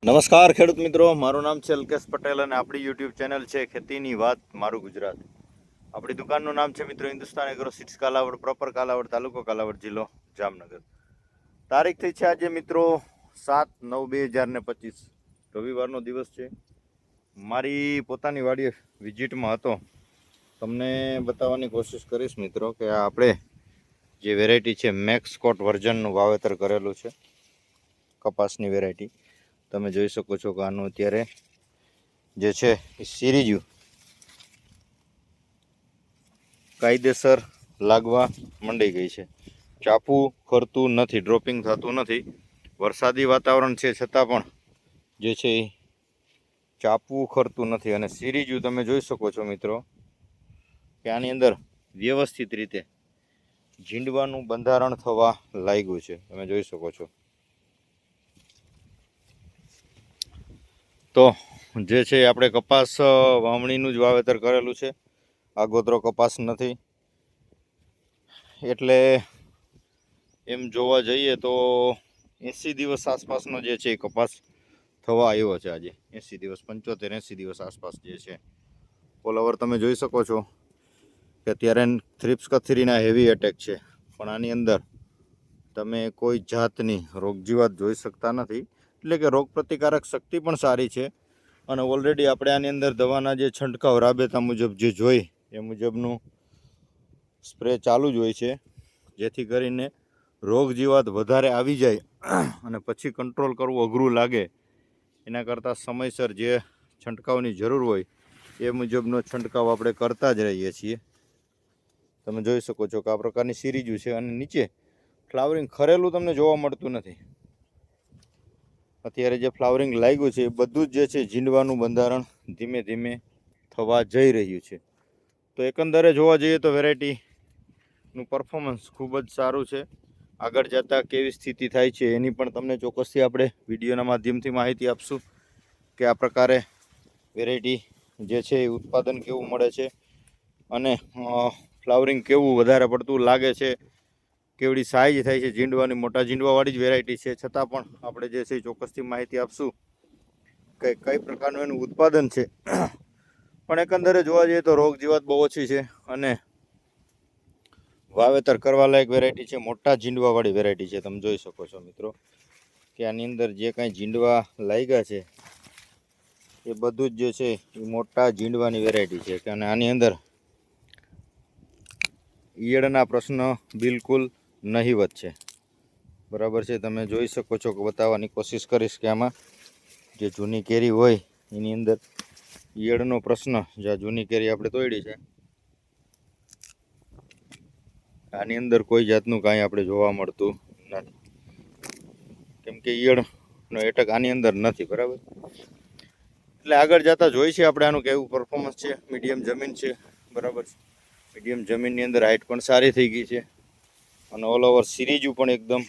નમસ્કાર ખેડૂત મિત્રો, મારું નામ છે અલ્કેશ પટેલ અને આપણી યુટ્યુબ ચેનલ છે ખેતીની વાત મારું ગુજરાત. આપણી દુકાનનું નામ છે મિત્રો Hindustan Agro Seeds Kalavad, proper Kalavad, તાલુકો કાલાવડ, જિલ્લો જામનગર. તારીખ થઈ છે આજે મિત્રો 7/9/2025, રવિવારનો દિવસ છે. મારી પોતાની વાડીએ વિઝિટમાં હતો. તમને બતાવવાની કોશિશ કરીશ મિત્રો કે આપણે જે વેરાયટી છે મેક્સકોટ વર્ઝનનું વાવેતર કરેલું છે, કપાસની વેરાયટી. તમે જોઈ શકો છો કે આનું અત્યારે જે છે એ સિરીજુ કાયદેસર લાગવા માંડી ગઈ છે. ચાપું ખરતું નથી, ડ્રોપિંગ થતું નથી. વરસાદી વાતાવરણ છે છતાં પણ જે છે એ ચાપવું ખરતું નથી. અને સિરીજુ તમે જોઈ શકો છો મિત્રો કે આની અંદર વ્યવસ્થિત રીતે ઝીંડવાનું બંધારણ થવા લાગ્યું છે. તમે જોઈ શકો છો. તો જે છે આપણે કપાસ વાવણીનું જ વાવેતર કરેલું છે, આગોતરો કપાસ નથી. એટલે એમ જોવા જઈએ તો 80 દિવસ આસપાસનો જે છે એ કપાસ થવા આવ્યો છે. આજે 80 દિવસ, 75-80 દિવસ આસપાસ જે છે. ઓલ ઓવર તમે જોઈ શકો છો કે અત્યારે થ્રિપ્સ કથરીના હેવી એટેક છે, પણ આની અંદર તમે કોઈ જાતની રોગજીવાત જોઈ શકતા નથી. એટલે કે રોગ પ્રતિકારક શક્તિ પણ સારી છે. અને ઓલરેડી આપણે આની અંદર દવાના જે છંટકાવ રાબેતા મુજબ જે જોઈ એ મુજબનું સ્પ્રે ચાલુ જ હોય છે, જેથી કરીને રોગજીવાત વધારે આવી જાય અને પછી કંટ્રોલ કરવું અઘરું લાગે. એના કરતાં સમયસર જે છંટકાવની જરૂર હોય એ મુજબનો છંટકાવ આપણે કરતા જ રહીએ છીએ. તમે જોઈ શકો છો કે આ પ્રકારની સિરીજુ છે અને નીચે ફ્લાવરિંગ ખરેલું તમને જોવા મળતું નથી. અત્યારે જે ફ્લાવરિંગ લાગ્યું છે એ બધું જ જે છે ઝીંડવાનું બંધારણ ધીમે ધીમે થવા જઈ રહ્યું છે. તો એકંદરે જોવા જઈએ તો વેરાયટીનું પરફોર્મન્સ ખૂબ જ સારું છે. આગળ જતાં કેવી સ્થિતિ થાય છે એની પણ તમને ચોક્કસથી આપણે વિડીયોના માધ્યમથી માહિતી આપશું કે આ પ્રકારે વેરાયટી જે છે એ ઉત્પાદન કેવું મળે છે અને ફ્લાવરિંગ કેવું વધારે પડતું લાગે છે, કેવડી સાઇઝ થાય છે. ઝીંડવાની મોટા ઝીંડવાવાળી જ વેરાયટી છે, છતાં પણ આપણે જે છે ચોક્કસથી માહિતી આપશું કે કઈ પ્રકારનું એનું ઉત્પાદન છે. પણ એકંદરે જોવા જઈએ તો રોગ જીવાત બહુ ઓછી છે અને વાવેતર કરવા લાયક વેરાયટી છે. મોટા ઝીંડવાવાળી વેરાયટી છે. તમે જોઈ શકો છો મિત્રો કે આની અંદર જે કાંઈ ઝીંડવા લાગ્યા છે એ બધું જ જે છે એ મોટા ઝીંડવાની વેરાયટી છે. કે અને આની અંદર ઈયળના પ્રશ્ન બિલકુલ નહીવત છે. બરાબર છે. તમે જોઈ શકો છો કે બતાવવાની કોશિશ કરીશ કે આમાં જે જૂની કેરી હોય એની અંદર ઈયળનો પ્રશ્ન, જ્યાં જૂની કેરી આપણે તોડી છે આની અંદર કોઈ જાતનું કાંઈ આપણે જોવા મળતું નથી, કેમ કે ઈયળનો એટેક આની અંદર નથી. બરાબર. એટલે આગળ જતાં જોઈ છે આપણે આનું કેવું પરફોર્મન્સ છે. મીડિયમ જમીન છે. બરાબર છે. મીડિયમ જમીનની અંદર હાઇટ પણ સારી થઈ ગઈ છે અને ઓલ ઓવર સિરીજુ પણ એકદમ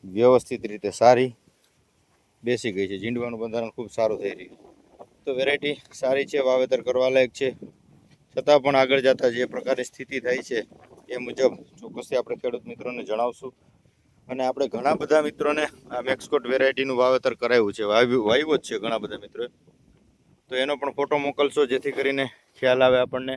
વ્યવસ્થિત રીતે સારી બેસી ગઈ છે. ઝીંડવાનું બંધારણ ખૂબ સારું થઈ રહ્યું છે. તો વેરાયટી સારી છે, વાવેતર કરવા લાયક છે. છતાં પણ આગળ જતાં જે પ્રકારની સ્થિતિ થાય છે એ મુજબ ચોક્કસથી આપણે ખેડૂત મિત્રોને જણાવશું. અને આપણે ઘણા બધા મિત્રોને આ મેક્સકોટ વેરાયટીનું વાવેતર કરાવ્યું છે, વાવ્યું જ છે ઘણા બધા મિત્રોએ. તો એનો પણ ફોટો મોકલશો જેથી કરીને ખ્યાલ આવે આપણને